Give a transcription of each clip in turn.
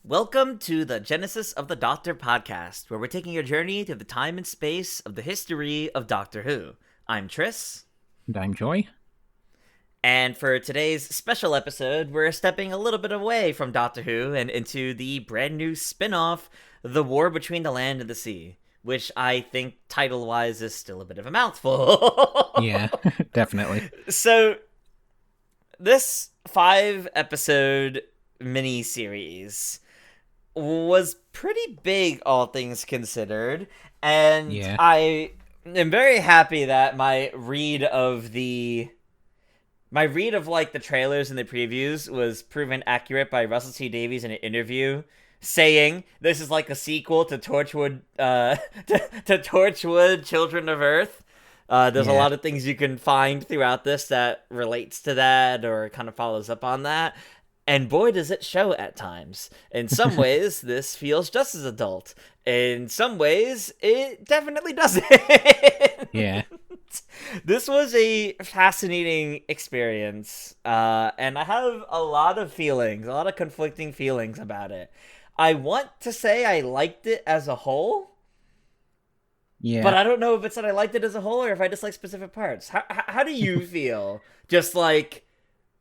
Welcome to the Genesis of the Doctor podcast, where we're taking a journey through the time and space of the history of Doctor Who. I'm Tris. And I'm Joy. And for today's special episode, we're stepping a little bit away from Doctor Who and into the brand new spin-off, The War Between the Land and the Sea, which I think title-wise is still a bit of a mouthful. Yeah, definitely. So, this 5-episode mini-series was pretty big, all things considered, and Yeah. I am very happy that my read of like the trailers and the previews was proven accurate by Russell T Davies in an interview, saying this is like a sequel to Torchwood, to Torchwood Children of Earth. There's a lot of things you can find throughout this that relates to that or kind of follows up on that. And boy, does it show at times. In some ways, this feels just as adult. In some ways, it definitely doesn't. Yeah. This was a fascinating experience. And I have a lot of feelings, a lot of conflicting feelings about it. I want to say I liked it as a whole. Yeah. But I don't know if it's that I liked it as a whole or if I just like specific parts. How do you feel? Just like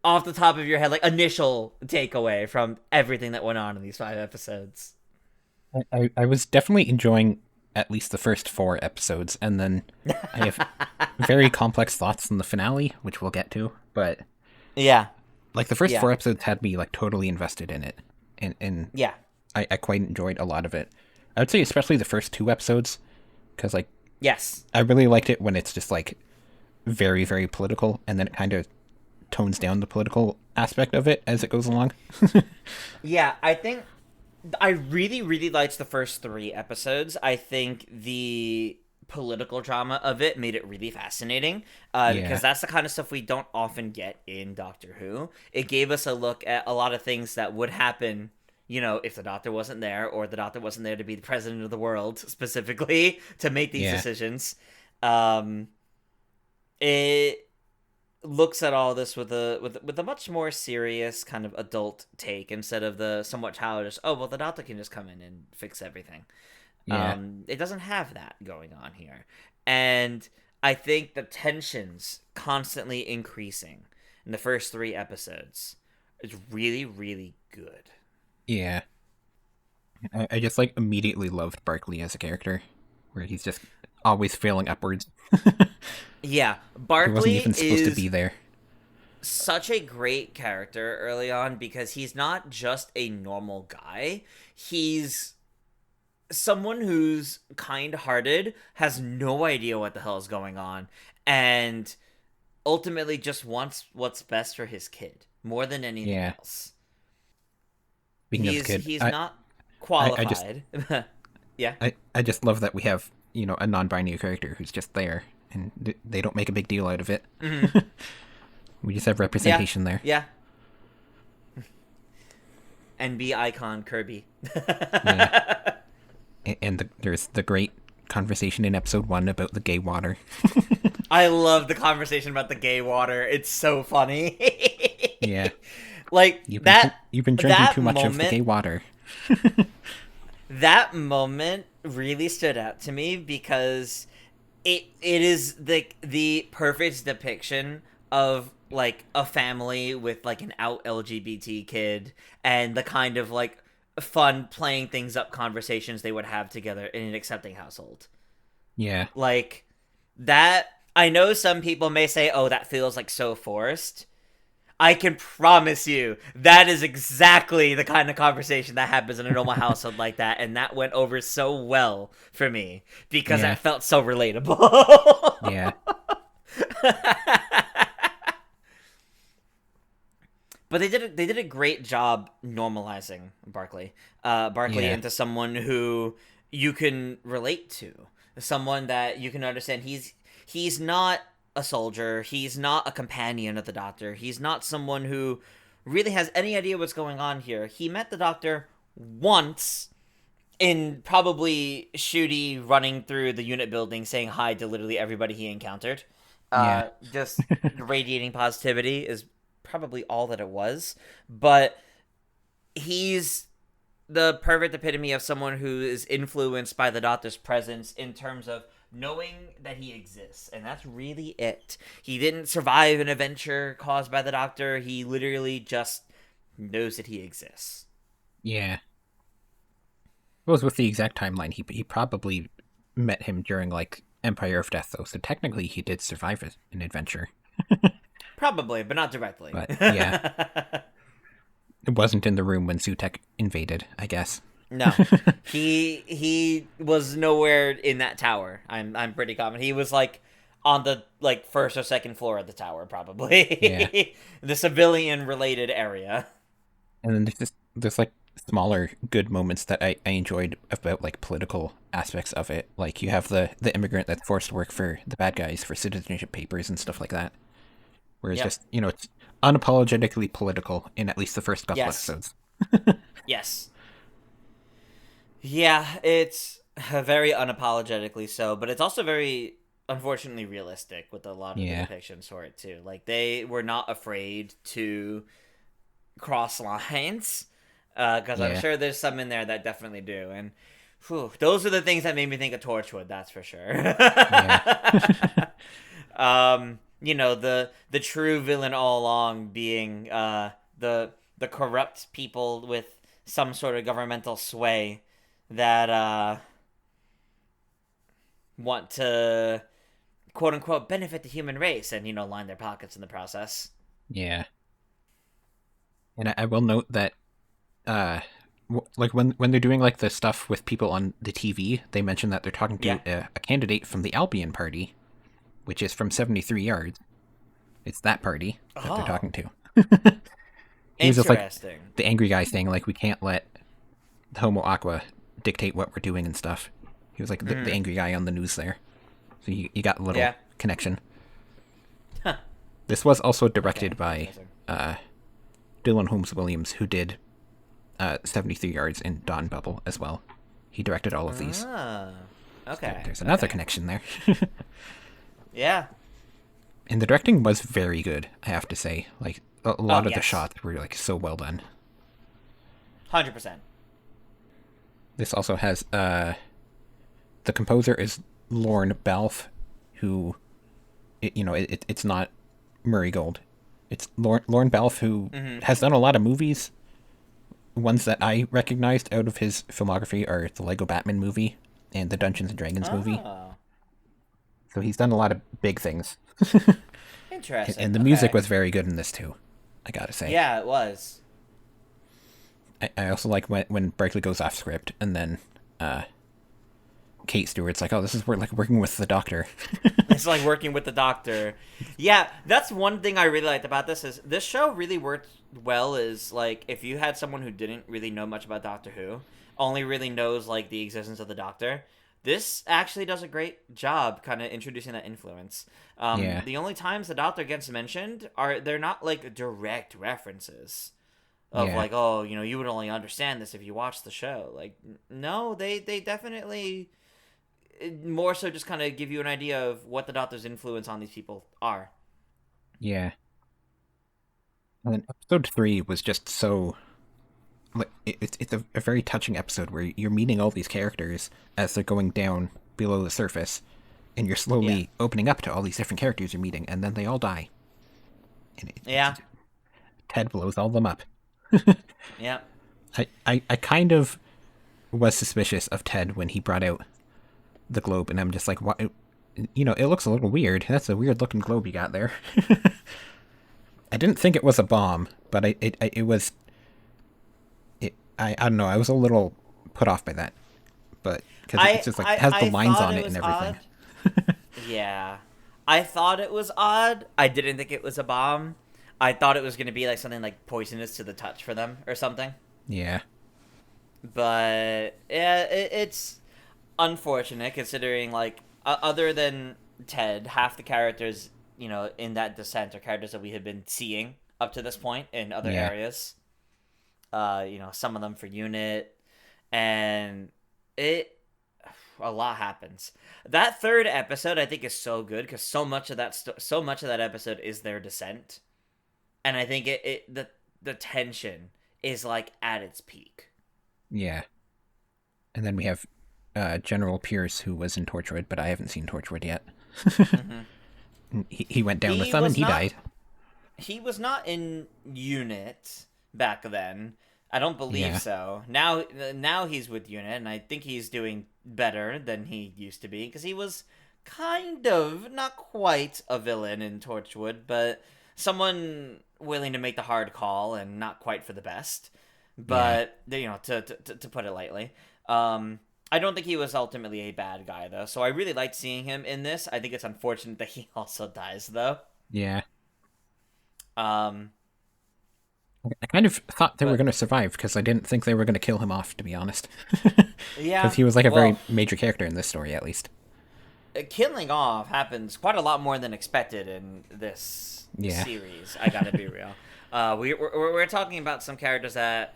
off the top of your head, like initial takeaway from everything that went on in these 5 episodes. I was definitely enjoying at least the first 4 episodes, and then I have very complex thoughts on the finale, which we'll get to. But Yeah. like the first 4 episodes had me like totally invested in it, and Yeah. I quite enjoyed a lot of it. I would say especially the first 2 episodes, because like Yes. I really liked it when it's just like very, very political, and then it kind of tones down the political aspect of it as it goes along. Yeah, I think I really, really liked the first 3 episodes. I think the political drama of it made it really fascinating because that's the kind of stuff we don't often get in Doctor Who. It gave us a look at a lot of things that would happen, you know, if the Doctor wasn't there, or the Doctor wasn't there to be the president of the world specifically to make these decisions. It looks at all this with a much more serious kind of adult take instead of the somewhat childish, oh well, the Doctor can just come in and fix everything. It doesn't have that going on here, and I think the tensions constantly increasing in the first 3 episodes is really, really good. Yeah. I just like immediately loved Barkley as a character, where he's just always failing upwards. Yeah, Barkley he wasn't even supposed to be there. Such a great character early on because he's not just a normal guy. He's someone who's kind-hearted, has no idea what the hell is going on, and ultimately just wants what's best for his kid more than anything else. Speaking of kid, he's not qualified. Yeah. I just love that we have, you know, a non-binary character who's just there, and they don't make a big deal out of it. Mm-hmm. We just have representation there. Yeah. NB icon Kirby. Yeah. And there's the great conversation in episode 1 about the gay water. I love the conversation about the gay water. It's so funny. Yeah. Like you've been drinking too much of the gay water. That moment really stood out to me because it is the perfect depiction of like a family with like an out LGBT kid and the kind of like fun playing things up conversations they would have together in an accepting household. Yeah. Like that, I know some people may say, oh, that feels like so forced. I can promise you that is exactly the kind of conversation that happens in a normal household like that, and that went over so well for me because that felt so relatable. Yeah. But they did a great job normalizing Barkley into someone who you can relate to, someone that you can understand. He's not a soldier. He's not a companion of the Doctor. He's not someone who really has any idea what's going on here. He met the Doctor once in probably Shooty running through the unit building saying hi to literally everybody he encountered. Just radiating positivity is probably all that it was. But he's the perfect epitome of someone who is influenced by the Doctor's presence in terms of knowing that he exists, and that's really it. He didn't survive an adventure caused by the Doctor. He literally just knows that he exists. Yeah. Well, with the exact timeline, he probably met him during, like, Empire of Death, though, so technically he did survive an adventure. Probably, but not directly. But, yeah. It wasn't in the room when Sutek invaded, I guess. No. He was nowhere in that tower. I'm pretty confident. He was, like, on the, like, first or second floor of the tower, probably. Yeah. The civilian-related area. And then there's like, smaller good moments that I enjoyed about, like, political aspects of it. Like, you have the immigrant that's forced to work for the bad guys for citizenship papers and stuff like that. Whereas just, it's unapologetically political in at least the first couple episodes. Yes. Yeah, it's very unapologetically so, but it's also very, unfortunately, realistic with a lot of the depictions for it, too. Like, they were not afraid to cross lines, because I'm sure there's some in there that definitely do, and those are the things that made me think of Torchwood, that's for sure. The true villain all along being the corrupt people with some sort of governmental sway that want to quote unquote benefit the human race and line their pockets in the process. Yeah. And I will note that like when they're doing, like, the stuff with people on the TV, they mention that they're talking to a candidate from the Albion Party, which is from 73 Yards. It's that party that they're talking to. He's just, like, the angry guy saying, like, we can't let the Homo Aqua dictate what we're doing and stuff. He was, like, the angry guy on the news there. So you got a little connection. Huh. This was also directed by Dylan Holmes Williams, who did 73 Yards in Dawn Bubble as well. He directed all of these. Okay. So there's another connection there. Yeah. And the directing was very good, I have to say. Like, a lot of the shots were, like, so well done. 100%. This also has, the composer is Lorne Balfe, who, it's not Murray Gold. It's Lorne Balfe, who has done a lot of movies. Ones that I recognized out of his filmography are the Lego Batman movie and the Dungeons & Dragons movie. So he's done a lot of big things. Interesting. And the music was very good in this, too, I gotta say. Yeah, it was. I also like when Berkeley goes off script, and then Kate Stewart's like, oh, this is like working with the Doctor. It's like working with the Doctor. Yeah, that's one thing I really liked about this, is this show really worked well, is, like, if you had someone who didn't really know much about Doctor Who, only really knows, like, the existence of the Doctor, this actually does a great job kind of introducing that influence. The only times the Doctor gets mentioned they're not, like, direct references of like, oh, you would only understand this if you watched the show. Like, no, they definitely more so just kind of give you an idea of what the Doctor's influence on these people are. Yeah. And then episode 3 was just so, like, it's a very touching episode where you're meeting all these characters as they're going down below the surface, and you're slowly opening up to all these different characters you're meeting, and then they all die. And Ted blows all of them up. Yeah. I kind of was suspicious of Ted when he brought out the globe, and I'm just like, what? It looks a little weird. That's a weird looking globe you got there. I didn't think it was a bomb, but it was. I don't know. I was a little put off by that, but because it's just like it has the lines on it and everything. Yeah, I thought it was odd. I didn't think it was a bomb. I thought it was going to be like something like poisonous to the touch for them or something. Yeah. But yeah, it's unfortunate considering, like, other than Ted, half the characters, in that descent are characters that we had been seeing up to this point in other areas. Some of them for Unit, and a lot happens. That third episode, I think, is so good because so much of that episode is their descent, and I think the tension is, like, at its peak. Yeah. And then we have General Pierce, who was in Torchwood, but I haven't seen Torchwood yet. Hmm. He went down with He them and was he not. died. He was not in Unit back then. I don't believe Yeah. so. Now he's with Unit, and I think he's doing better than he used to be because he was kind of not quite a villain in Torchwood, but someone willing to make the hard call and not quite for the best. Yeah. But to put it lightly, I don't think he was ultimately a bad guy though. So I really liked seeing him in this. I think it's unfortunate that he also dies though. Yeah. Um, I kind of thought they were but going to survive because I didn't think they were going to kill him off, to be honest. Because yeah, he was like a well, very major character in this story, at least. killing off happens quite a lot more than expected in this Yeah. series. I gotta be real. We're talking about some characters that,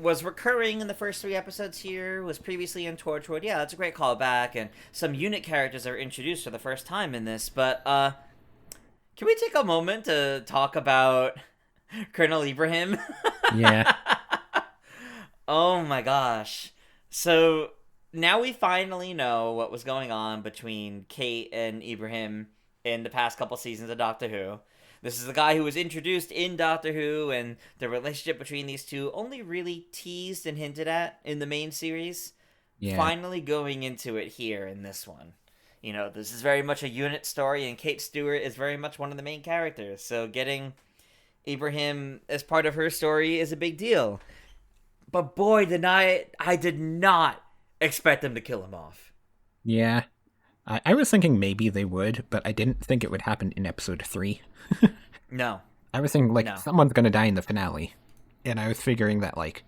was recurring in the first 3 episodes here, was previously in Torchwood. Yeah, that's a great callback, and some unit characters are introduced for the first time in this. But can we take a moment to talk about Colonel Ibrahim? Yeah. Oh my gosh. So now we finally know what was going on between Kate and Ibrahim in the past couple seasons of Doctor Who. This is the guy who was introduced in Doctor Who, and the relationship between these two only really teased and hinted at in the main series. Yeah. Finally going into it here in this one. This is very much a unit story, and Kate Stewart is very much one of the main characters. So getting Ibrahim as part of her story is a big deal. But boy, I did not expect them to kill him off. Yeah. I was thinking maybe they would, but I didn't think it would happen in episode 3. No, I was thinking, like, no. someone's going to die in the finale. And I was figuring that, like,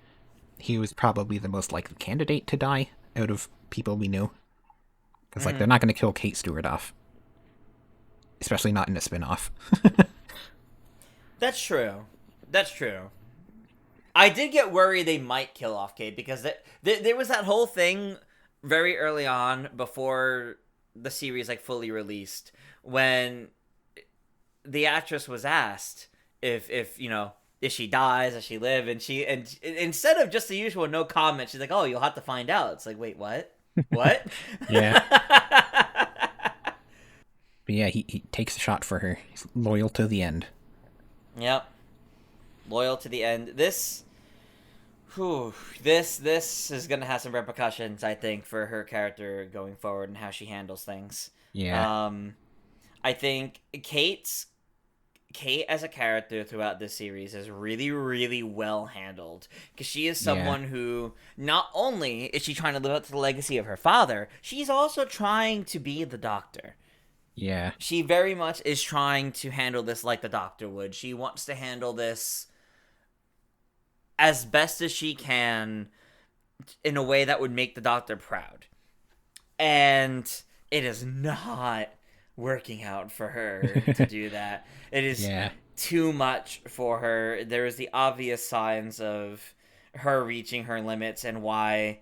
he was probably the most likely candidate to die out of people we knew. Because, like, they're not going to kill Kate Stewart off. Especially not in a spinoff. That's true. That's true. I did get worried they might kill off Kate because there was that whole thing very early on before the series like fully released when the actress was asked if she dies, does she live, and instead of just the usual no comment, she's like, "Oh, you'll have to find out." It's like, wait, what? What? Yeah. But yeah, he takes a shot for her. He's loyal to the end. Yep. Loyal to the end. This is gonna have some repercussions, I think, for her character going forward and how she handles things. Yeah. I think Kate as a character throughout this series is really, really well handled because she is someone who not only is she trying to live up to the legacy of her father, she's also trying to be the Doctor. Yeah. She very much is trying to handle this like the Doctor would. She wants to handle this as best as she can in a way that would make the Doctor proud. And it is not working out for her to do that. It is too much for her. There is the obvious signs of her reaching her limits and why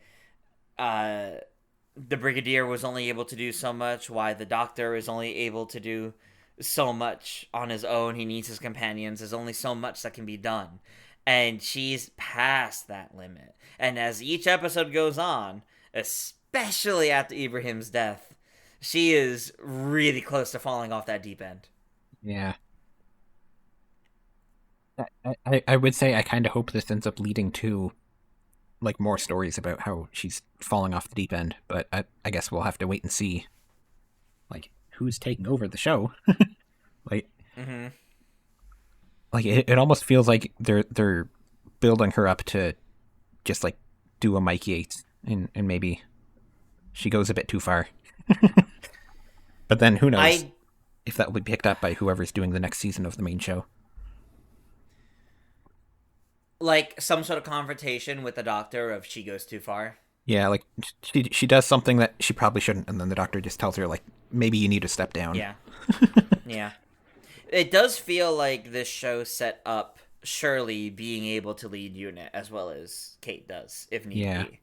the Brigadier was only able to do so much, why the Doctor is only able to do so much on his own. He needs his companions. There's only so much that can be done. And she's past that limit. And as each episode goes on, especially after Ibrahim's death, she is really close to falling off that deep end. Yeah. I would say I kind of hope this ends up leading to like more stories about how she's falling off the deep end, but I guess we'll have to wait and see like who's taking over the show. like like it almost feels like they're building her up to just like do a Mike Yates and maybe she goes a bit too far. But then who knows if that will be picked up by whoever's doing the next season of the main show. Like some sort of confrontation with the Doctor if she goes too far. Yeah, like she does something that she probably shouldn't, and then the Doctor just tells her like maybe you need to step down. Yeah. Yeah. It does feel like this show set up Shirley being able to lead unit as well as Kate does, if need be.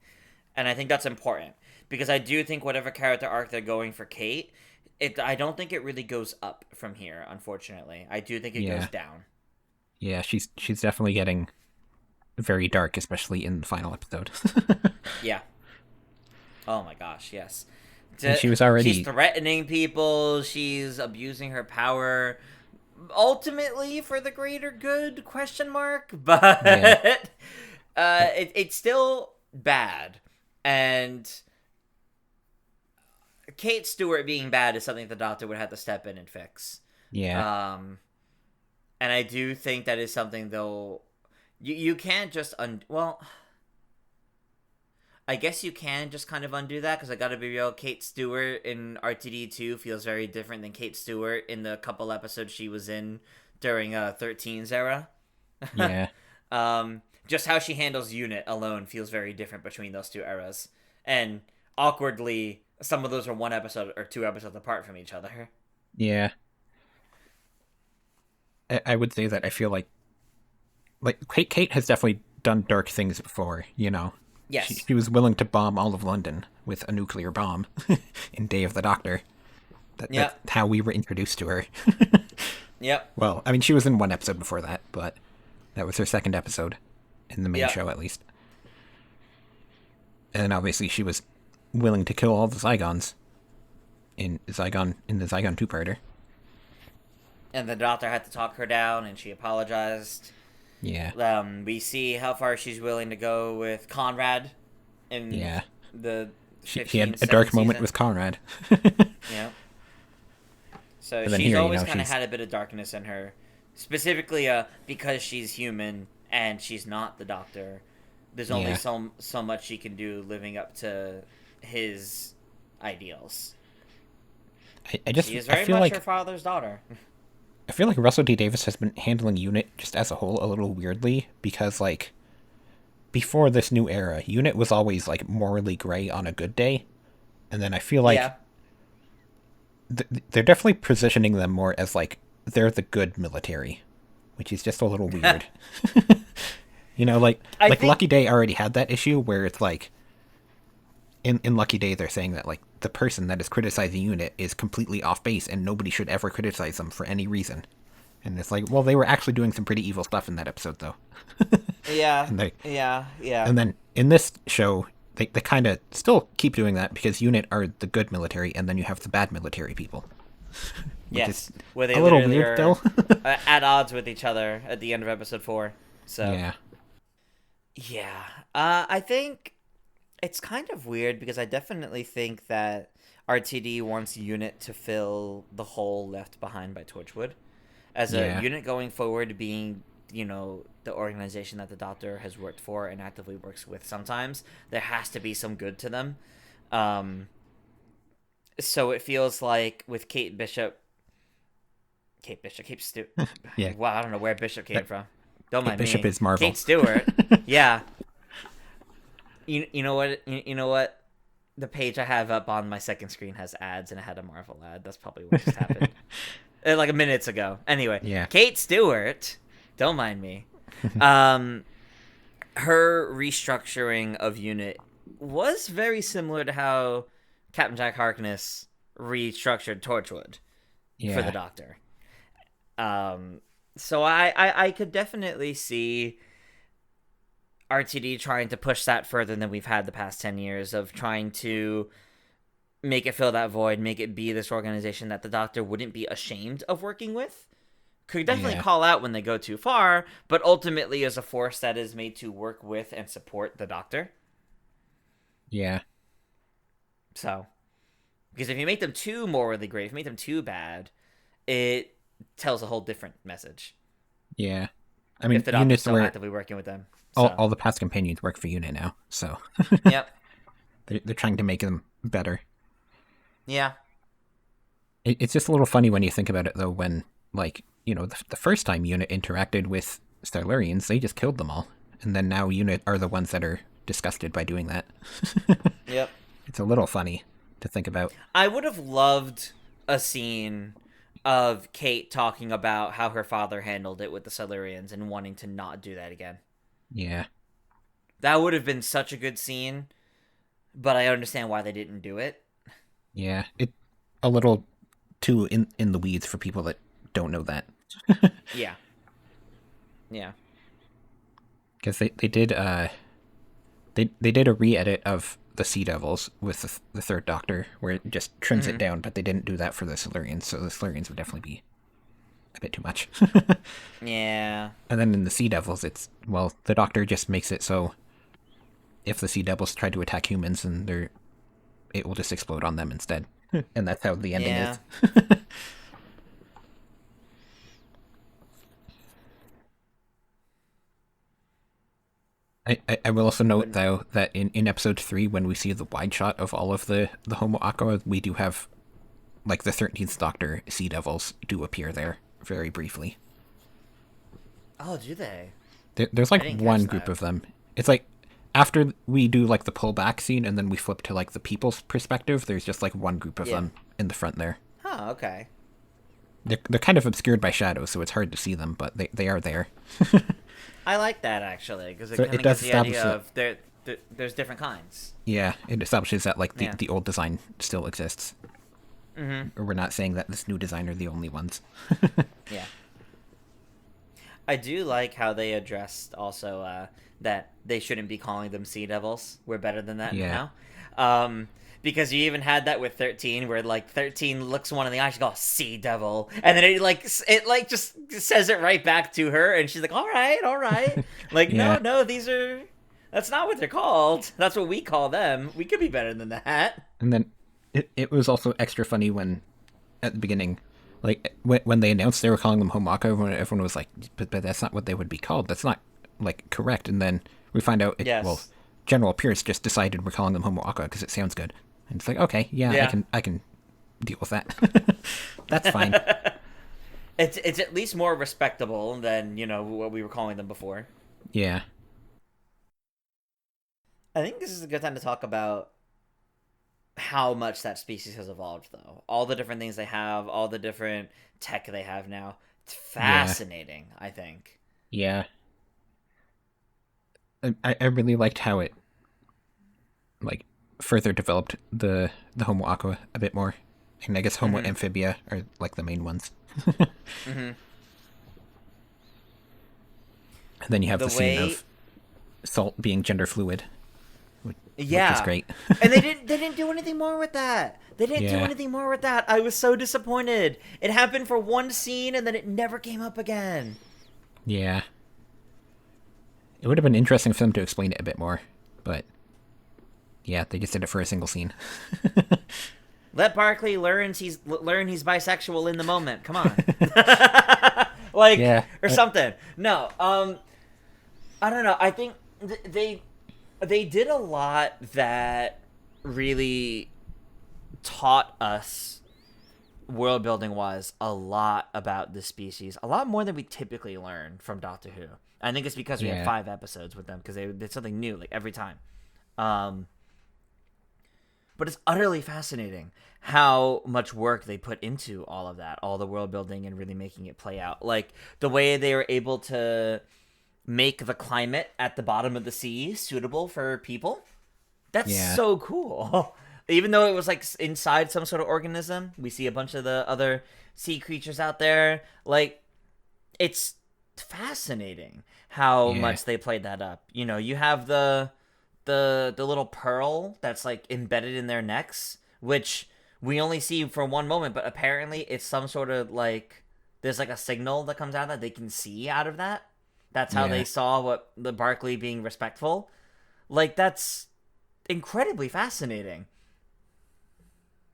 And I think that's important because I do think whatever character arc they're going for Kate, I don't think it really goes up from here, unfortunately. I do think it goes down. Yeah, she's definitely getting very dark, especially in the final episode. Yeah. Oh my gosh, yes. And she was She's already, threatening people. She's abusing her power, ultimately for the greater good? Question mark. But yeah, it's still bad, and Kate Stewart being bad is something the Doctor would have to step in and fix. yeah, And I do think that is something though. You can't just well. I guess you can just kind of undo that, because I gotta be real, Kate Stewart in RTD2 feels very different than Kate Stewart in the couple episodes she was in during 13's era. yeah. Just how she handles Unit alone feels very different between those two eras. And awkwardly, some of those are one episode or two episodes apart from each other. Yeah. I would say that I feel like Kate has definitely done dark things before, you know. Yes. She was willing to bomb all of London with a nuclear bomb in Day of the Doctor. That's how we were introduced to her. Yep. Well, I mean, she was in one episode before that, but that was her second episode in the main show, at least. And obviously, she was willing to kill all the Zygons in the Zygon two-parter. And the Doctor had to talk her down, and she apologized. Yeah. We see how far she's willing to go with Conrad in the she had a dark moment with Conrad. Yeah. So she's here, always kind of had a bit of darkness in her, specifically because she's human and she's not the Doctor. There's only so much she can do living up to his ideals. She is very much her father's daughter. I feel like Russell T Davies has been handling Unit just as a whole a little weirdly, because like before this new era, Unit was always like morally gray on a good day, and then I feel like they're definitely positioning them more as like they're the good military, which is just a little weird. You know, like Lucky Day already had that issue where it's like in Lucky Day they're saying that like the person that is criticizing Unit is completely off base and nobody should ever criticize them for any reason. And it's like, well, they were actually doing some pretty evil stuff in that episode though. Yeah. Yeah. And then in this show, they kind of still keep doing that because Unit are the good military and then you have the bad military people. Yes. Where they a little weird are at odds with each other at the end of episode 4. So yeah. I think it's kind of weird because I definitely think that RTD wants Unit to fill the hole left behind by Torchwood. As a unit going forward, being, you know, the organization that the Doctor has worked for and actively works with sometimes, there has to be some good to them. So it feels like with Kate Stewart. Yeah. Wow, I don't know where Bishop came from. Don't mind Bishop me. is Marvel. Kate Stewart. Yeah. You know what? You know what? The page I have up on my second screen has ads, and it had a Marvel ad. That's probably what just happened. Like a minutes ago. Anyway, Kate Stewart, don't mind me. Her restructuring of Unit was very similar to how Captain Jack Harkness restructured Torchwood for the Doctor. So I could definitely see RTD trying to push that further than we've had the past 10 years of trying to make it fill that void, make it be this organization that the Doctor wouldn't be ashamed of working with. Could definitely call out when they go too far, but ultimately is a force that is made to work with and support the Doctor. Yeah. So, because if you make them too morally great, if you make them too bad, it tells a whole different message. Yeah. I mean, if the Doctor's still actively working with them. So. All the past companions work for Unit now, so. Yep. They're trying to make them better. Yeah. It's just a little funny when you think about it, though, when, like, you know, the first time Unit interacted with Silurians, they just killed them all. And then now Unit are the ones that are disgusted by doing that. Yep. It's a little funny to think about. I would have loved a scene of Kate talking about how her father handled it with the Silurians and wanting to not do that again. Yeah. That would have been such a good scene, but I understand why they didn't do it. Yeah, it a little too in the weeds for people that don't know that. Yeah. Because they did they did a re-edit of the Sea Devils with the Third Doctor, where it just trims it down, but they didn't do that for the Silurians, so the Silurians would definitely be a bit too much. Yeah. And then in the Sea Devils, it's, well, the Doctor just makes it so if the Sea Devils try to attack humans, and it will just explode on them instead. And that's how the ending is. I will also note, though, that in episode 3, when we see the wide shot of all of the Homo Aqua, we do have, like, the 13th Doctor Sea Devils do appear there very briefly. Oh, do they? There's like one group of them. It's like after we do like the pullback scene and then we flip to like the people's perspective, there's just like one group of them in the front there. Oh, okay. They're kind of obscured by shadows, so it's hard to see them, but they are there. I like that, actually, because it So kind it of does gives the idea establish of there's different kinds. Yeah, it establishes that like the old design still exists. Or we're not saying that this new design are the only ones. Yeah. I do like how they addressed also that they shouldn't be calling them Sea Devils. We're better than that now. Because you even had that with 13, where like 13 looks one in the eye, she goes, "Sea Devil," and then it just says it right back to her, and she's like, "All right." Like, no, that's not what they're called. That's what we call them. We could be better than that. And then it was also extra funny when at the beginning, like when they announced they were calling them Homaka, everyone was like, but that's not what they would be called. That's not like correct. And then we find out, well, General Pierce just decided we're calling them Homoaka because it sounds good. And it's like, okay, I can deal with that. That's fine. It's at least more respectable than, what we were calling them before. Yeah. I think this is a good time to talk about how much that species has evolved, though. All the different things they have, all the different tech they have now. It's fascinating, I think. Yeah. I really liked how it, like, further developed the Homo Aqua a bit more. And I guess Homo Amphibia are, like, the main ones. And then you have the scene of Salt being gender fluid. Which is great. And they didn't do anything more with that. I was so disappointed. It happened for one scene and then it never came up again. Yeah. It would have been interesting for them to explain it a bit more, but yeah, they just did it for a single scene. Let Barclay learn he's bisexual in the moment. Come on. Or something. No, I don't know. I think they did a lot that really taught us, world building wise, a lot about this species, a lot more than we typically learn from Doctor Who. I think it's because we had 5 episodes with them, because they did something new like every time. But it's utterly fascinating how much work they put into all of that, all the world building and really making it play out. Like the way they were able to make the climate at the bottom of the sea suitable for people. That's so cool. Even though it was like inside some sort of organism, we see a bunch of the other sea creatures out there. Like, it's fascinating how much they played that up. You have the little pearl that's like embedded in their necks, which we only see for one moment, but apparently it's some sort of like, there's like a signal that comes out that they can see out of that. That's how they saw what the Barclay being respectful. Like, that's incredibly fascinating.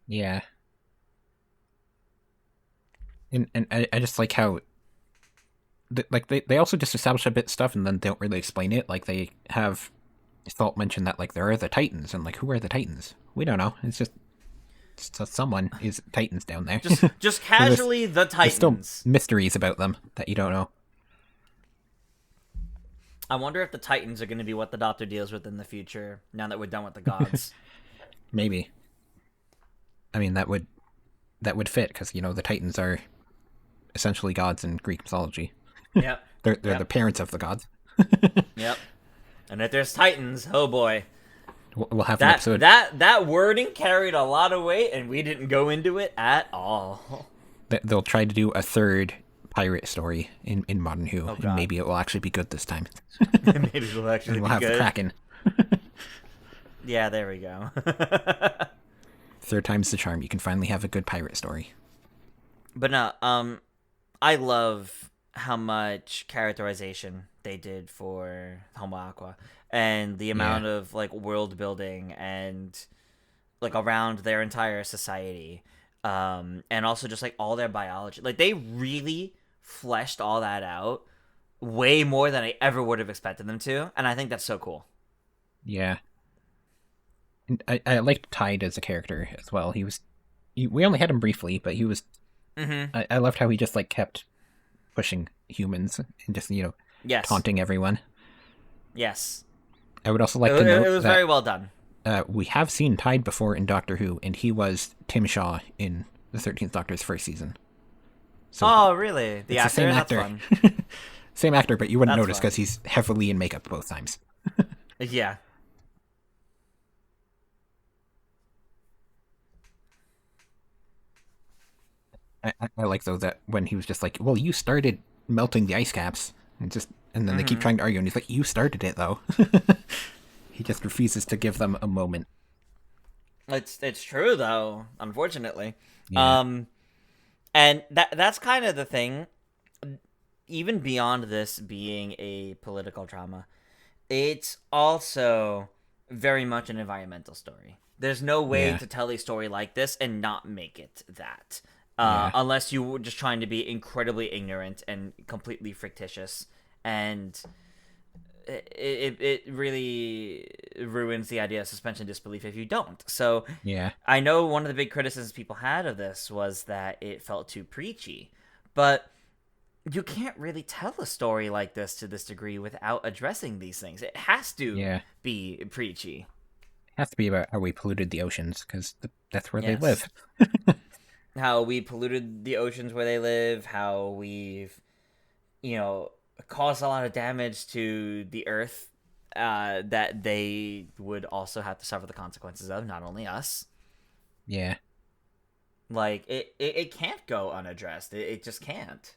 Yeah. And I just like how, like, they also just establish a bit stuff and then don't really explain it. Like, they have Salt mention that, like, there are the Titans, and like, who are the Titans? We don't know. It's just someone is Titans down there. Just casually the Titans. There's still mysteries about them that you don't know. I wonder if the Titans are going to be what the Doctor deals with in the future, now that we're done with the gods. Maybe. I mean, that would fit, because, the Titans are essentially gods in Greek mythology. Yep. They're the parents of the gods. Yep. And if there's Titans, oh boy. We'll have an episode. That wording carried a lot of weight, and we didn't go into it at all. They'll try to do a third pirate story in Modern Who, Oh, and God. maybe it will actually be good this time. Maybe it'll actually And we'll be have good. the Kraken. Yeah, there we go. Third time's the charm. You can finally have a good pirate story. But no, I love how much characterization they did for Homo Aqua, and the amount of like world building and like around their entire society, and also just like all their biology. Like they really fleshed all that out way more than I ever would have expected them to, and I think that's so cool. Yeah. And I liked Tide as a character as well. We only had him briefly, but he was. Mm-hmm. I loved how he just like kept pushing humans and just Yes. taunting everyone. Yes. I would also like It, to note it was that very well done. we have seen Tide before in Doctor Who, and he was Tim Shaw in the 13th Doctor's first season. So Oh, really? The it's actor? the same That's actor. fun. Same actor, but you wouldn't That's notice fun. because he's heavily in makeup both times. Yeah. I like though that when he was just like, "Well, you started melting the ice caps," and then they keep trying to argue, and he's like, "You started it, though." He just refuses to give them a moment. It's true though, unfortunately. Yeah. And that's kind of the thing. Even beyond this being a political drama, it's also very much an environmental story. There's no way Yeah. to tell a story like this and not make it that. Yeah. Unless you were just trying to be incredibly ignorant and completely fictitious. And it really ruins the idea of suspension of disbelief if you don't. So Yeah. I know one of the big criticisms people had of this was that it felt too preachy. But you can't really tell a story like this to this degree without addressing these things. It has to be preachy. It has to be about how we polluted the oceans because that's where they Yes. live. How we polluted the oceans where they live, how we've, caused a lot of damage to the earth that they would also have to suffer the consequences of, not only us. Yeah. Like, it can't go unaddressed. It just can't.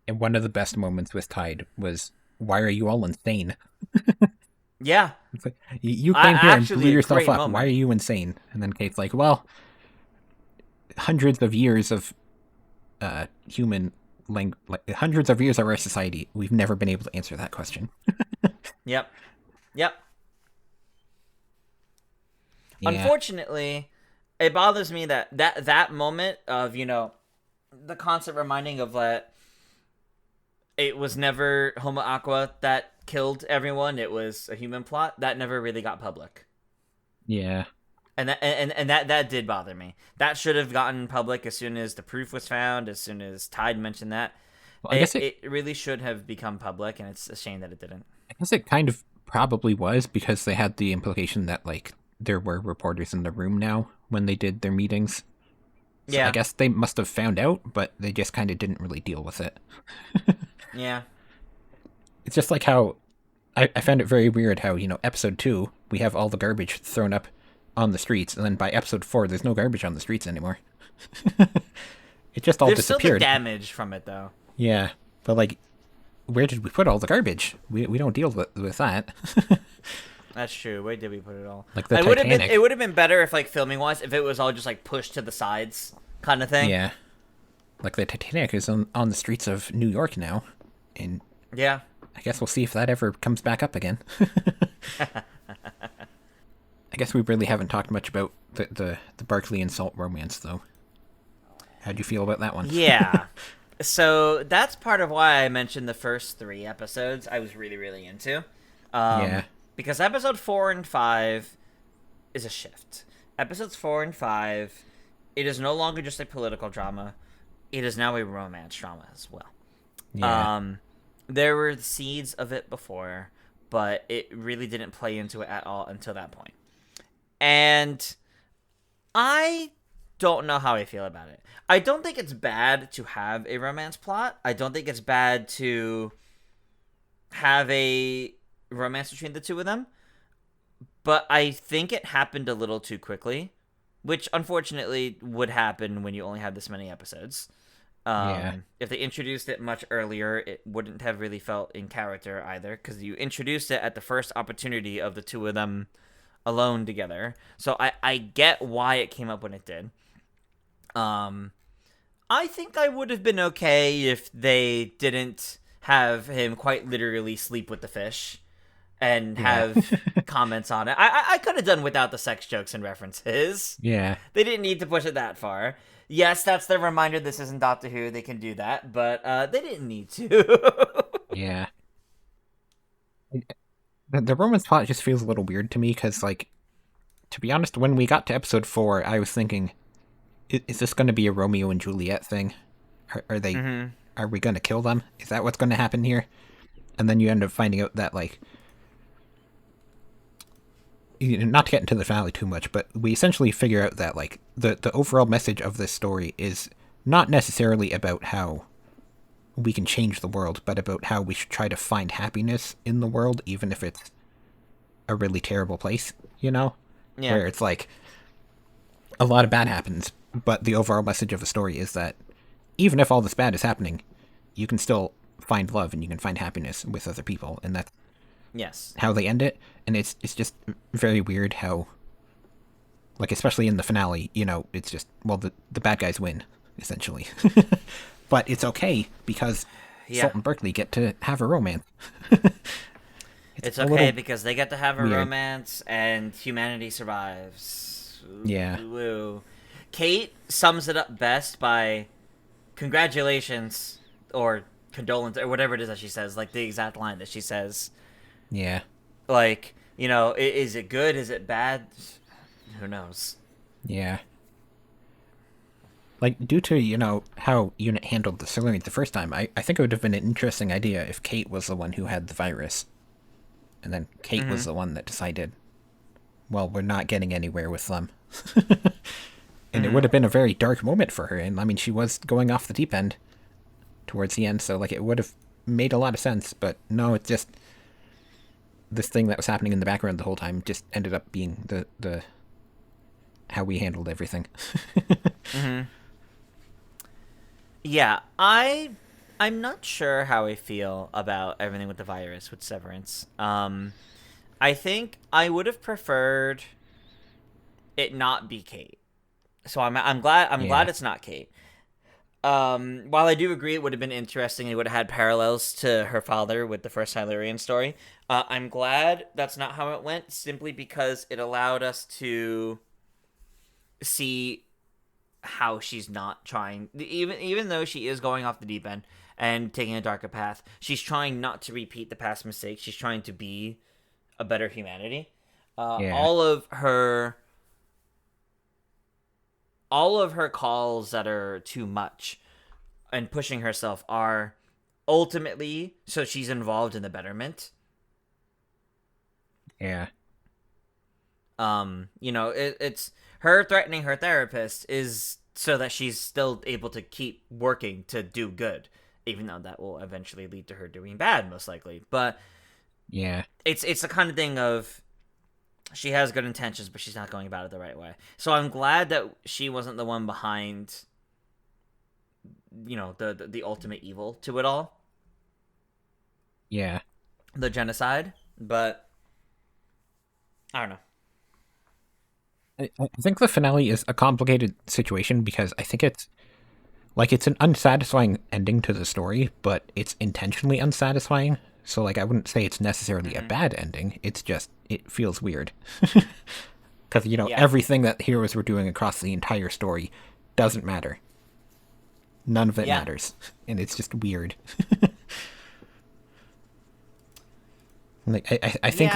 And one of the best moments with Tide was, "Why are you all insane?" Yeah. It's like, you came here and Actually, blew a yourself great up. moment. Why are you insane? And then Kate's like, "Well, hundreds of years of hundreds of years of our society, we've never been able to answer that question." Yep. Yep. Yeah. Unfortunately, it bothers me that moment of, the constant reminding of that it was never Homo Aqua that killed everyone, it was a human plot, that never really got public. Yeah. And that did bother me. That should have gotten public as soon as the proof was found, as soon as Tide mentioned that. Well, I guess it really should have become public, and it's a shame that it didn't. I guess it kind of probably was because they had the implication that like there were reporters in the room now when they did their meetings. So Yeah. I guess they must have found out, but they just kind of didn't really deal with it. Yeah. It's just like how I found it very weird how, episode 2, we have all the garbage thrown up on the streets, and then by episode 4, there's no garbage on the streets anymore. It just all There's still the disappeared. damage from it, though. Yeah, but like, where did we put all the garbage? We don't deal with that. That's true. Where did we put it all? Like the It would Titanic. have been better if, like, filming wise, if it was all just like pushed to the sides, kind of thing. Yeah, like the Titanic is on the streets of New York now, and Yeah. I guess we'll see if that ever comes back up again. I guess we really haven't talked much about the Barkley and Salt romance, though. How'd you feel about that one? Yeah. So that's part of why I mentioned the first 3 episodes I was really, really into. Yeah. Because episode 4 and 5 is a shift. Episodes 4 and 5, it is no longer just a political drama. It is now a romance drama as well. Yeah. There were seeds of it before, but it really didn't play into it at all until that point. And I don't know how I feel about it. I don't think it's bad to have a romance plot. I don't think it's bad to have a romance between the two of them. But I think it happened a little too quickly, which unfortunately would happen when you only have this many episodes. Yeah. If they introduced it much earlier, it wouldn't have really felt in character either, because you introduced it at the first opportunity of the two of them alone together. So I get why it came up when it did. Um, I think I would have been okay if they didn't have him quite literally sleep with the fish and Yeah. have comments on it. I could have done without the sex jokes and references. Yeah. They didn't need to push it that far. Yes, that's their reminder this isn't Doctor Who. They can do that, but they didn't need to. Yeah. The romance plot just feels a little weird to me because, like, to be honest, when we got to episode 4, I was thinking, is this going to be a Romeo and Juliet thing? Are they? Mm-hmm. Are we going to kill them? Is that what's going to happen here? And then you end up finding out that, like, not to get into the finale too much, but we essentially figure out that, like, the overall message of this story is not necessarily about how we can change the world, but about how we should try to find happiness in the world, even if it's a really terrible place, you know? Yeah. Where it's like, a lot of bad happens, but the overall message of the story is that even if all this bad is happening, you can still find love and you can find happiness with other people, and that's Yes. how they end it. And it's just very weird how, like, especially in the finale, you know, it's just, well, the bad guys win, essentially. But it's okay because Salt and Berkeley get to have a romance. It's okay because they get to have a romance and humanity survives. Yeah. Woo. Kate sums it up best by congratulations or condolence or whatever it is that she says, like the exact line that she says. Yeah. Like, you know, is it good? Is it bad? Who knows? Yeah. Like, due to, you know, how UNIT handled the Silurians the first time, I think it would have been an interesting idea if Kate was the one who had the virus. And then Kate was the one that decided, well, we're not getting anywhere with them. And it would have been a very dark moment for her. And, I mean, she was going off the deep end towards the end, so, like, it would have made a lot of sense. But, no, it's just this thing that was happening in the background the whole time just ended up being the how we handled everything. Yeah, I'm not sure how I feel about everything with the virus with Severance. I think I would have preferred it not be Kate. So I'm glad it's not Kate. While I do agree it would have been interesting, it would have had parallels to her father with the first Silurian story. I'm glad that's not how it went, simply because it allowed us to see how she's not trying, even though she is going off the deep end and taking a darker path, she's trying not to repeat the past mistakes. She's trying to be a better humanity. All of her calls that are too much and pushing herself are ultimately so she's involved in the betterment. Yeah. You know, it's her threatening her therapist is so that she's still able to keep working to do good, even though that will eventually lead to her doing bad, most likely. But yeah, it's the kind of thing of she has good intentions, but she's not going about it the right way. So I'm glad that she wasn't the one behind, you know, the ultimate evil to it all. Yeah. The genocide, but I don't know. I think the finale is a complicated situation because I think it's an unsatisfying ending to the story, but it's intentionally unsatisfying. So, like, I wouldn't say it's necessarily a bad ending. It's just, it feels weird. Because, you know, everything that the heroes were doing across the entire story doesn't matter. None of it matters. And it's just weird. Like, I think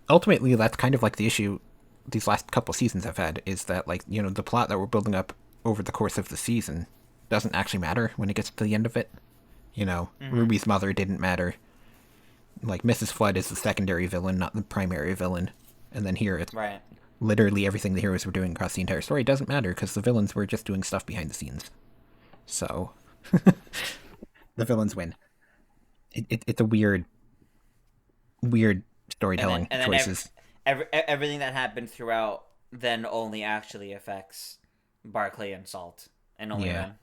ultimately that's kind of like the issue these last couple seasons have had, is that, like, you know, the plot that we're building up over the course of the season doesn't actually matter when it gets to the end of it. You know, Ruby's mother didn't matter. Like, Mrs. Flood is the secondary villain, not the primary villain. And then here it's literally everything the heroes were doing across the entire story doesn't matter because the villains were just doing stuff behind the scenes. So, the villains win. It's a weird storytelling choices. Everything that happened throughout then only actually affects Barclay and Salt, and only them.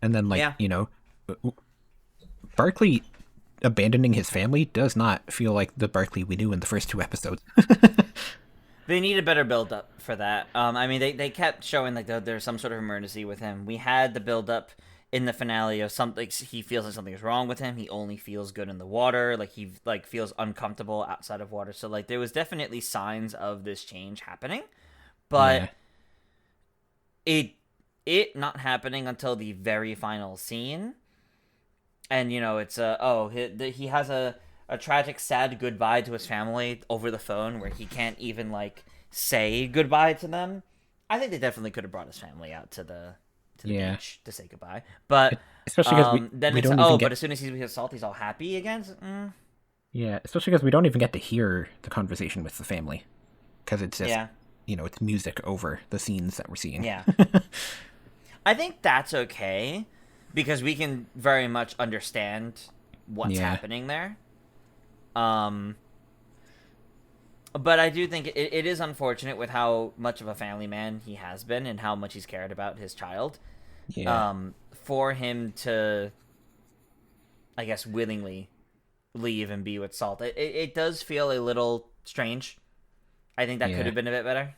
And then, like, Yeah. Barkley abandoning his family does not feel like the Barkley we knew in the first 2 episodes. They need a better build up for that. I mean, they kept showing like there's some sort of emergency with him. We had the build up in the finale of something. He feels like something is wrong with him. He only feels good in the water. Like he like feels uncomfortable outside of water. So like there was definitely signs of this change happening, but it not happening until the very final scene. And it's he has a tragic, sad goodbye to his family over the phone where he can't even like say goodbye to them. I think they definitely could have brought his family out to the beach to say goodbye. But especially because then we it's don't even get... but as soon as he's with Salt, he's all happy again. Yeah, especially because we don't even get to hear the conversation with the family because it's just it's music over the scenes that we're seeing. Yeah, I think that's okay because we can very much understand what's happening there. But I do think it is unfortunate with how much of a family man he has been and how much he's cared about his child. Yeah. For him to, I guess, willingly leave and be with Salt, it does feel a little strange. I think that could have been a bit better.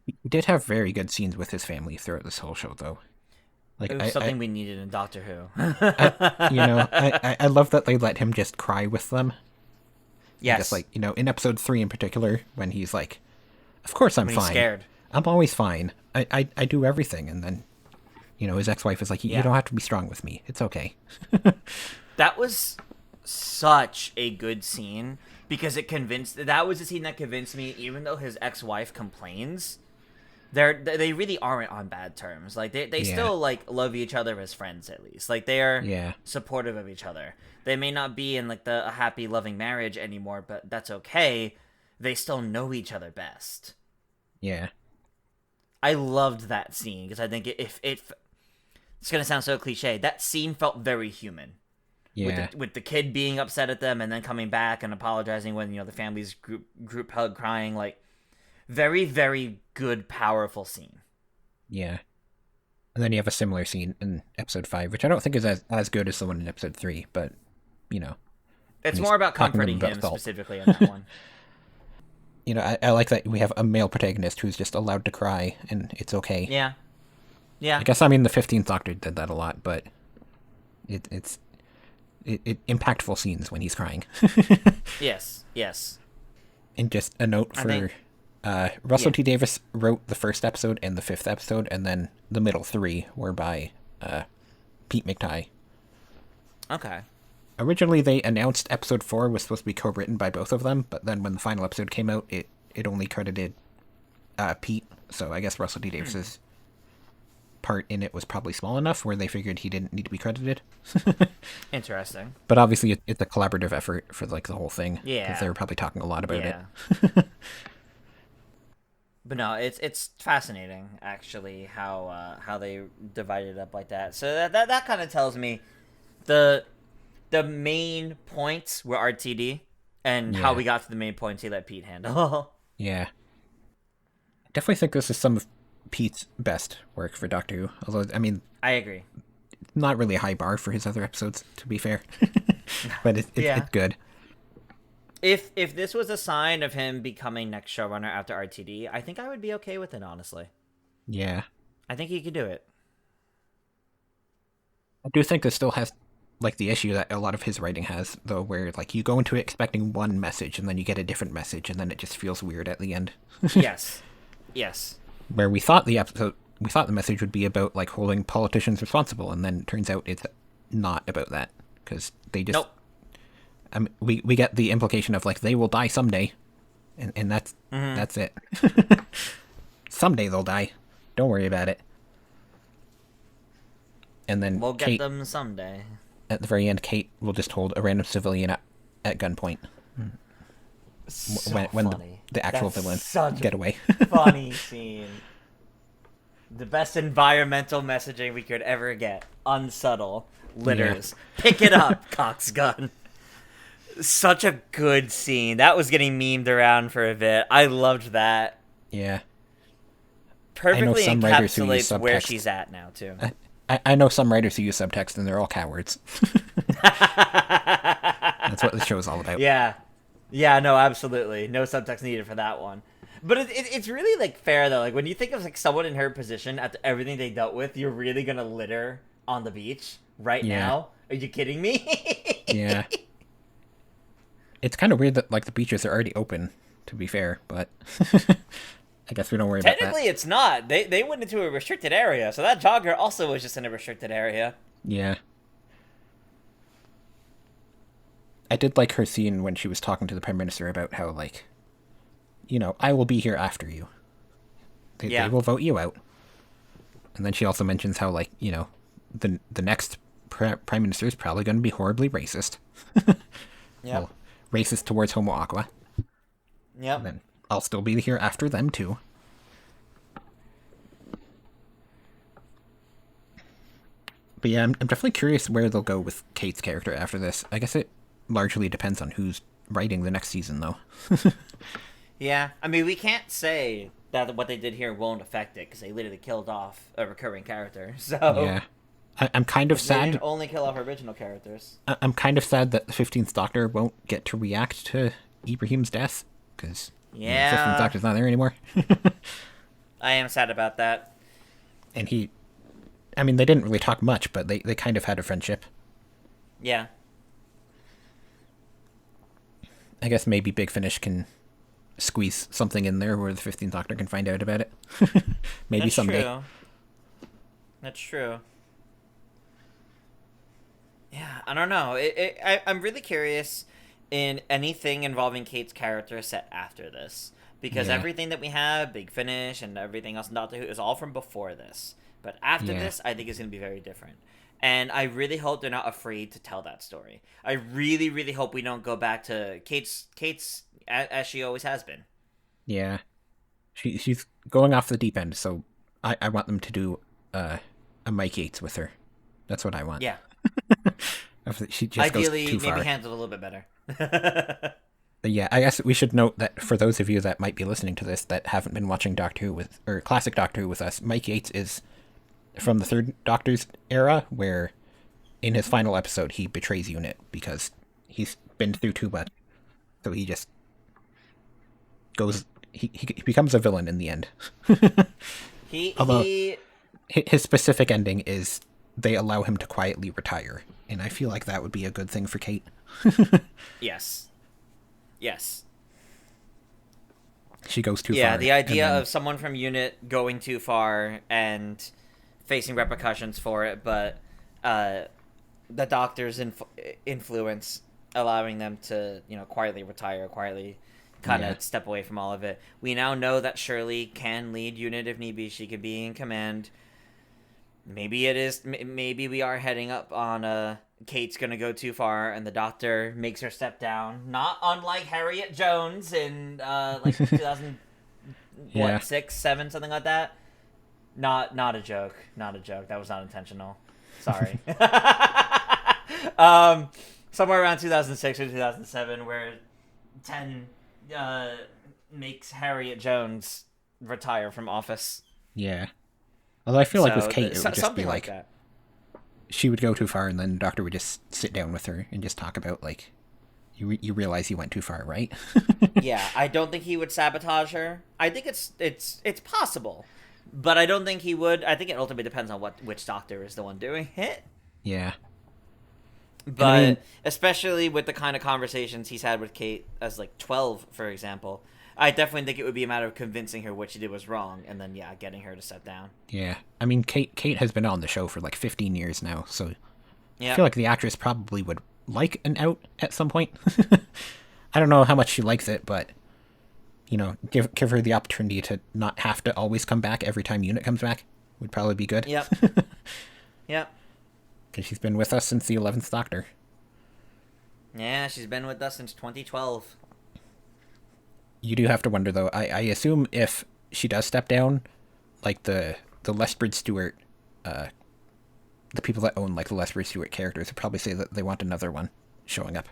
He did have very good scenes with his family throughout this whole show, though. Like, it was something we needed in Doctor Who. I love that they let him just cry with them. Yes. Just like, in episode 3 in particular, when he's like, of course I'm fine. Scared. I'm always fine. I do everything. And then, his ex-wife is like, you don't have to be strong with me. It's okay. That was such a good scene because that was the scene that convinced me, even though his ex-wife complains, they really aren't on bad terms. Like they still like love each other as friends, at least. Like they are supportive of each other. They may not be in like a happy, loving marriage anymore, but that's okay. They still know each other best. Yeah. I loved that scene because I think it's gonna sound so cliche. That scene felt very human. Yeah. With the kid being upset at them and then coming back and apologizing when the family's group hug, crying, like very, very good, powerful scene. Yeah. And then you have a similar scene in episode 5, which I don't think is as good as the one in episode 3, but it's more about comforting him specifically in that one. I like that we have a male protagonist who's just allowed to cry and it's okay. Yeah. I guess the 15th Doctor did that a lot, but it's impactful scenes when he's crying. Yes. And just a note for Russell T Davies wrote the first episode and the 5th episode, and then the middle 3 were by Pete McTighe. Okay. Originally, they announced episode 4 was supposed to be co-written by both of them, but then when the final episode came out, it only credited Pete. So I guess Russell T Davies' part in it was probably small enough where they figured he didn't need to be credited. Interesting. But obviously, it's a collaborative effort for like the whole thing. Yeah. Because they were probably talking a lot about it. But no, it's fascinating actually how they divided it up like that. So that kind of tells me the main points were RTD and how we got to the main points he let Pete handle. Yeah. I definitely think this is some of Pete's best work for Doctor Who. Although, I mean, I agree. Not really a high bar for his other episodes, to be fair. But it's good. If this was a sign of him becoming next showrunner after RTD, I think I would be okay with it, honestly. Yeah. I think he could do it. I do think this still has like the issue that a lot of his writing has, though, where like you go into it expecting one message and then you get a different message and then it just feels weird at the end. Yes. Where we thought the message would be about like holding politicians responsible, and then it turns out it's not about that because they just. Nope. We get the implication of like they will die someday, and that's it. Someday they'll die. Don't worry about it. And then we'll get them someday. At the very end, Kate will just hold a random civilian at gunpoint. So when funny. the actual villains get away. Funny scene. The best environmental messaging we could ever get. Unsubtle. Litters. Yeah. Pick it up, Cox gun. Such a good scene. That was getting memed around for a bit. I loved that. Yeah. Perfectly encapsulates where she's at now, too. I know some writers who use subtext, and they're all cowards. That's what the show's all about. Yeah. Yeah, no, absolutely. No subtext needed for that one. But it's really, like, fair, though. Like, when you think of, like, someone in her position after everything they dealt with, you're really gonna litter on the beach right now? Are you kidding me? Yeah. It's kind of weird that, like, the beaches are already open, to be fair, but I guess we don't worry about that. Technically, it's not. They went into a restricted area, so that jogger also was just in a restricted area. Yeah. I did like her scene when she was talking to the Prime Minister about how, like, I will be here after you. They will vote you out. And then she also mentions how, like, the next Prime Minister is probably going to be horribly racist. Yeah. Well, racist towards Homo Aqua. Yep. And then I'll still be here after them, too. But yeah, I'm definitely curious where they'll go with Kate's character after this. I guess it largely depends on who's writing the next season, though. Yeah, I mean, we can't say that what they did here won't affect it, because they literally killed off a recurring character, so... Yeah. I'm kind of sad... They didn't only kill off original characters. I'm kind of sad that the 15th Doctor won't get to react to Ibrahim's death, because the 15th Doctor's not there anymore. I am sad about that. And they didn't really talk much, but they kind of had a friendship. Yeah. I guess maybe Big Finish can squeeze something in there where the 15th Doctor can find out about it. Maybe That's someday. True. That's true. Yeah, I don't know. I'm really curious in anything involving Kate's character set after this. Because everything that we have, Big Finish and everything else in Doctor Who, is all from before this. But after this, I think it's going to be very different. And I really hope they're not afraid to tell that story. I really, really hope we don't go back to Kate's as she always has been. Yeah. She's going off the deep end, so I want them to do a Mike Yates with her. That's what I want. Yeah. She just Ideally, goes too far. maybe handled a little bit better. But yeah, I guess we should note that for those of you that might be listening to this that haven't been watching Doctor Who or classic Doctor Who with us, Mike Yates is from the Third Doctor's era, where in his final episode he betrays UNIT because he's been through too much. So he just goes. He becomes a villain in the end. Although his specific ending is they allow him to quietly retire, and I feel like that would be a good thing for Kate. Yes. Yes. She goes too far. Yeah, the idea of someone from UNIT going too far and facing repercussions for it, but the Doctor's influence allowing them to, quietly retire, quietly kind of step away from all of it. We now know that Shirley can lead UNIT if need be. She could be in command. Maybe we are heading up on Kate's gonna go too far, and the Doctor makes her step down. Not unlike Harriet Jones in 2006, 7, something like that. Not a joke. Not a joke. That was not intentional. Sorry. Somewhere around 2006 or 2007, where 10 makes Harriet Jones retire from office. Yeah. Although I feel like with Kate, it would just be like that. She would go too far, and then the Doctor would just sit down with her and just talk about, like, you realize you went too far, right? Yeah, I don't think he would sabotage her. I think it's possible, but I don't think he would. I think it ultimately depends on which Doctor is the one doing it. Yeah. But especially with the kind of conversations he's had with Kate as, like, 12, for example, I definitely think it would be a matter of convincing her what she did was wrong, and then, getting her to step down. Yeah. I mean, Kate has been on the show for, like, 15 years now, so I feel like the actress probably would like an out at some point. I don't know how much she likes it, but, give her the opportunity to not have to always come back every time UNIT comes back would probably be good. Yep. Yep. Because she's been with us since the 11th Doctor. Yeah, she's been with us since 2012. You do have to wonder, though. I assume if she does step down, like the Lethbridge-Stewart, the people that own, like, the Lethbridge-Stewart characters would probably say that they want another one showing up.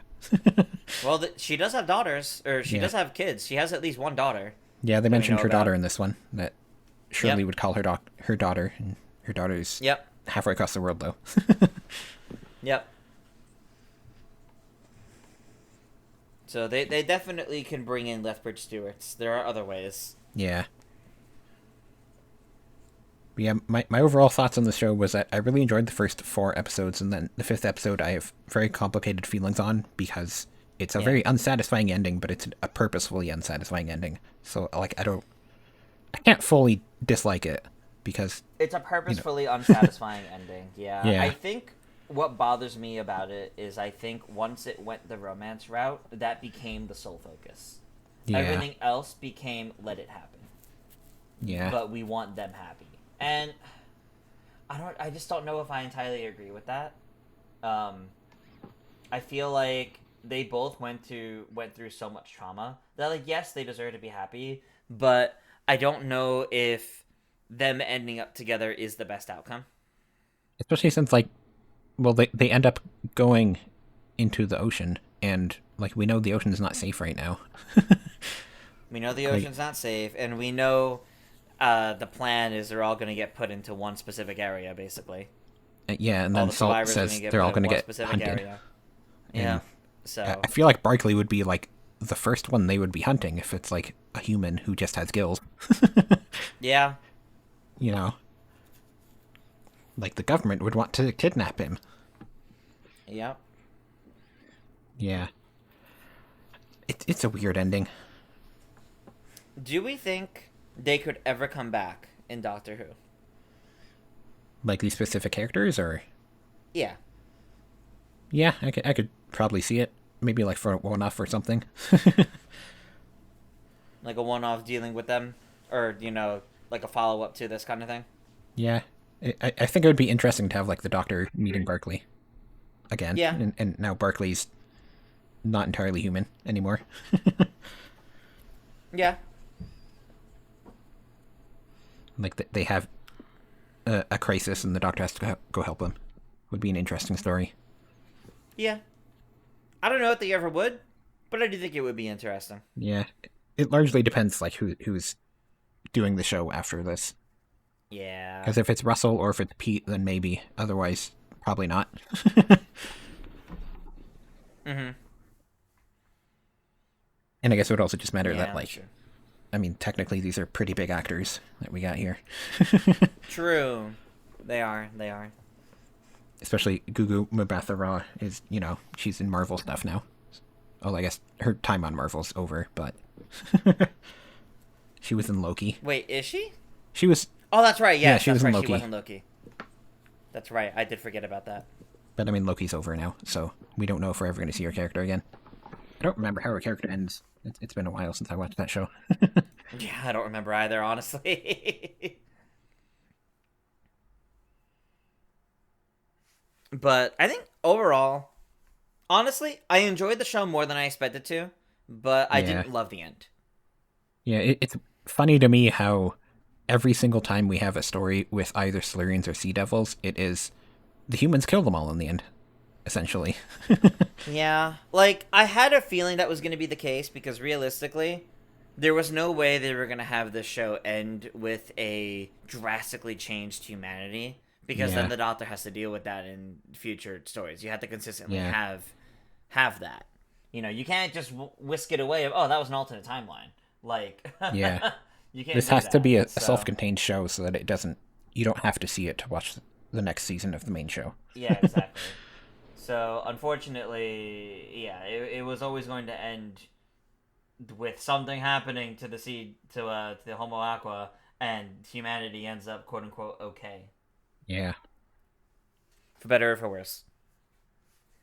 Well, she does have daughters, or she does have kids. She has at least one daughter. Yeah, they mentioned her daughter in this one, that Shirley would call her daughter, and her daughter's halfway across the world, though. Yep. So they definitely can bring in Lethbridge-Stewarts. There are other ways. Yeah. But yeah, my overall thoughts on the show was that I really enjoyed the first 4 episodes, and then the 5th episode I have very complicated feelings on because it's a very unsatisfying ending, but it's a purposefully unsatisfying ending. So, like, I can't fully dislike it because it's a purposefully unsatisfying ending. Yeah. Yeah. I think what bothers me about it is I think once it went the romance route, that became the sole focus. Yeah. Everything else became let it happen. Yeah. But we want them happy. And I just don't know if I entirely agree with that. I feel like they both went through so much trauma that, like, yes, they deserve to be happy, but I don't know if them ending up together is the best outcome. Especially since, like, well, they end up going into the ocean, and, like, we know the ocean is not safe right now. We know the ocean's not safe, and we know the plan is they're all going to get put into one specific area, basically. Yeah, and then Salt says they're all going to get hunted. Area. Yeah, so I feel like Barkley would be, like, the first one they would be hunting if it's, like, a human who just has gills. Yeah. You know? Like, the government would want to kidnap him. Yep. Yeah. It's a weird ending. Do we think they could ever come back in Doctor Who? Like these specific characters, or? Yeah. Yeah, I could probably see it. Maybe like for a one-off or something. Like a one-off dealing with them? Or, like a follow-up to this kind of thing? Yeah. I think it would be interesting to have, like, the Doctor meeting Barkley again. Yeah. And now Barkley's not entirely human anymore. Yeah. Like, they have a crisis and the Doctor has to go help them. Would be an interesting story. Yeah. I don't know if they ever would, but I do think it would be interesting. Yeah. It largely depends, like, who's doing the show after this. Yeah. Because if it's Russell or if it's Pete, then maybe. Otherwise, probably not. Mm-hmm. And I guess it would also just matter that, like, true. I mean, technically these are pretty big actors that we got here. True. They are. Especially Gugu Mbatha-Raw is, she's in Marvel stuff now. Oh, I guess her time on Marvel's over, but she was in Loki. Wait, is she? She was... Oh, that's right. Yeah, she was in Loki. She was in Loki. That's right. I did forget about that. But, I mean, Loki's over now, so we don't know if we're ever going to see her character again. I don't remember how her character ends. It's been a while since I watched that show. Yeah, I don't remember either, honestly. But I think overall, honestly, I enjoyed the show more than I expected to, but I didn't love the end. Yeah, it's funny to me how every single time we have a story with either Silurians or Sea Devils, it is the humans kill them all in the end, essentially. Yeah, like, I had a feeling that was going to be the case because realistically, there was no way they were going to have this show end with a drastically changed humanity, because then the Doctor has to deal with that in future stories. You have to consistently have that. You can't just whisk it away of, oh, that was an alternate timeline. Like, yeah. You can't. This has to be a self-contained show so that it doesn't... You don't have to see it to watch the next season of the main show. Yeah, exactly. So, unfortunately, yeah, it was always going to end with something happening to the the Homo Aqua, and humanity ends up, quote-unquote, okay. Yeah. For better or for worse.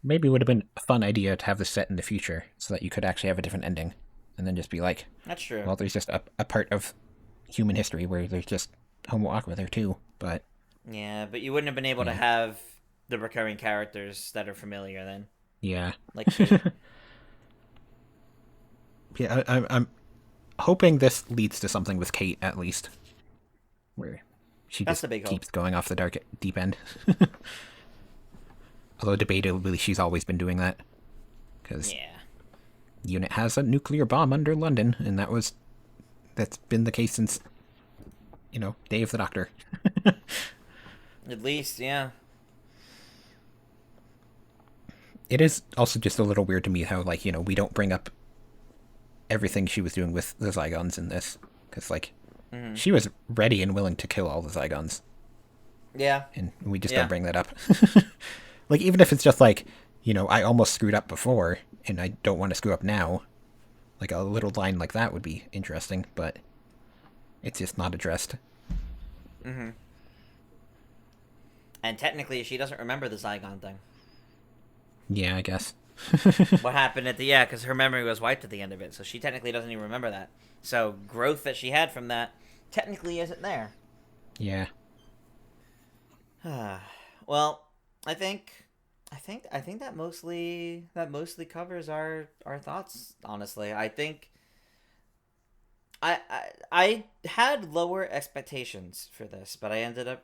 Maybe it would have been a fun idea to have this set in the future so that you could actually have a different ending. And then just be like... That's true. Well, there's just a part of human history where there's just Homo Aqua there too, but... Yeah, but you wouldn't have been able to have the recurring characters that are familiar then. Yeah. Like... Yeah, I'm hoping this leads to something with Kate, at least. Where she just keeps going off the deep end. Although debatably she's always been doing that. Because UNIT has a nuclear bomb under London, and that's been the case since, Day of the Doctor. At least, yeah. It is also just a little weird to me how, like, we don't bring up everything she was doing with the Zygons in this. Because, like, she was ready and willing to kill all the Zygons. Yeah. And we just don't bring that up. Like, even if it's just like, I almost screwed up before, and I don't want to screw up now. Like, a little line like that would be interesting, but it's just not addressed. Mm-hmm. And technically, she doesn't remember the Zygon thing. Yeah, I guess. What happened at the... Yeah, because her memory was wiped at the end of it, so she technically doesn't even remember that. So, growth that she had from that technically isn't there. Yeah. Well, I think that mostly covers our thoughts. Honestly, I think I had lower expectations for this, but I ended up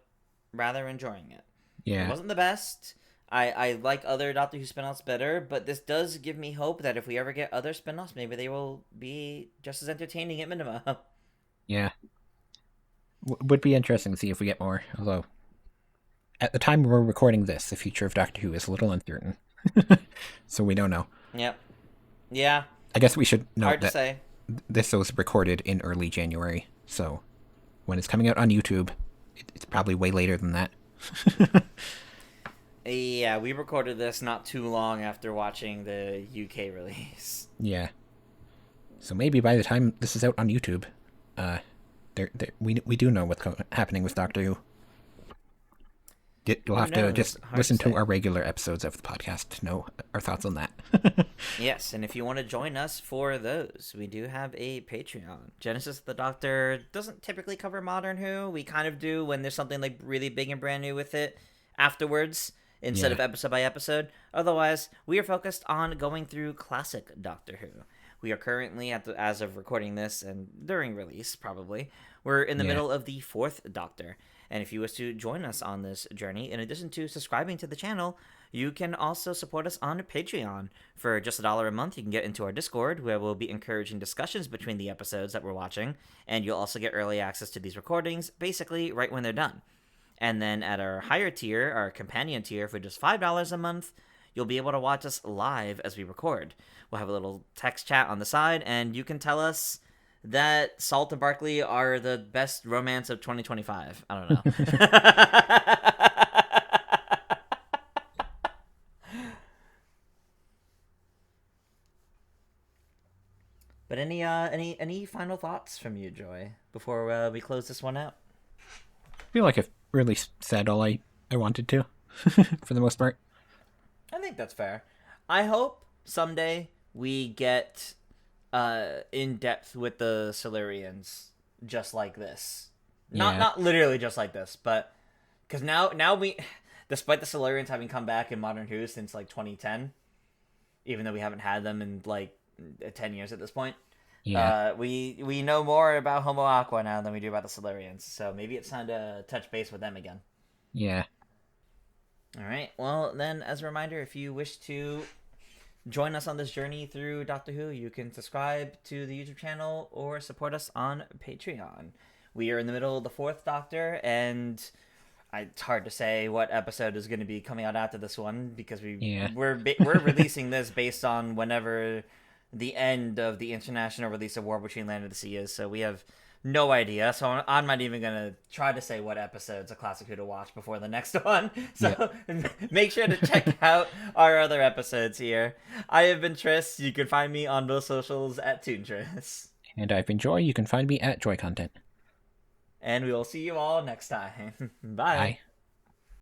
rather enjoying it. Yeah. It wasn't the best. I like other Doctor Who spinoffs better, but this does give me hope that if we ever get other spinoffs, maybe they will be just as entertaining at minimum. Yeah. Would be interesting to see if we get more, although at the time we're recording this, the future of Doctor Who is a little uncertain. So we don't know. Yep. Yeah. I guess we should note Hard to that say. This was recorded in early January, so when it's coming out on YouTube, it's probably way later than that. Yeah, we recorded this not too long after watching the UK release. Yeah. So maybe by the time this is out on YouTube, we do know what's happening with Doctor Who. You'll have to just listen to our regular episodes of the podcast to know our thoughts on that. Yes, and if you want to join us for those, we do have a Patreon. Genesis of the Doctor doesn't typically cover Modern Who. We kind of do when there's something like really big and brand new with it afterwards, instead of episode by episode. Otherwise, we are focused on going through classic Doctor Who. We are currently, as of recording this and during release probably, we're in the middle of the 4th Doctor. And if you wish to join us on this journey, in addition to subscribing to the channel, you can also support us on Patreon. For just $1 a month, you can get into our Discord, where we'll be encouraging discussions between the episodes that we're watching, and you'll also get early access to these recordings, basically right when they're done. And then at our higher tier, our companion tier, for just $5 a month, you'll be able to watch us live as we record. We'll have a little text chat on the side, and you can tell us that Salt and Barkley are the best romance of 2025. I don't know. But any final thoughts from you, Joy, before we close this one out? I feel like I've really said all I wanted to, for the most part. I think that's fair. I hope someday we get in depth with the Silurians, just like this. Not literally just like this, but because now we, despite the Silurians having come back in Modern Who since like 2010, even though we haven't had them in like 10 years at this point, we know more about Homo Aqua now than we do about the Silurians. So maybe it's time to touch base with them again. Yeah. All right. Well, then, as a reminder, if you wish to join us on this journey through Doctor Who, you can subscribe to the YouTube channel or support us on Patreon. We are in the middle of the 4th Doctor, and it's hard to say what episode is going to be coming out after this one, because we're releasing this based on whenever the end of the international release of War Between Land and the Sea is, so we have no idea. So I'm not even going to try to say what episodes of Classic Who to watch before the next one. So make sure to check out our other episodes here. I have been Tris. You can find me on both socials at ToonTris. And I've been Joy. You can find me at Joy Content. And we will see you all next time. Bye. Bye.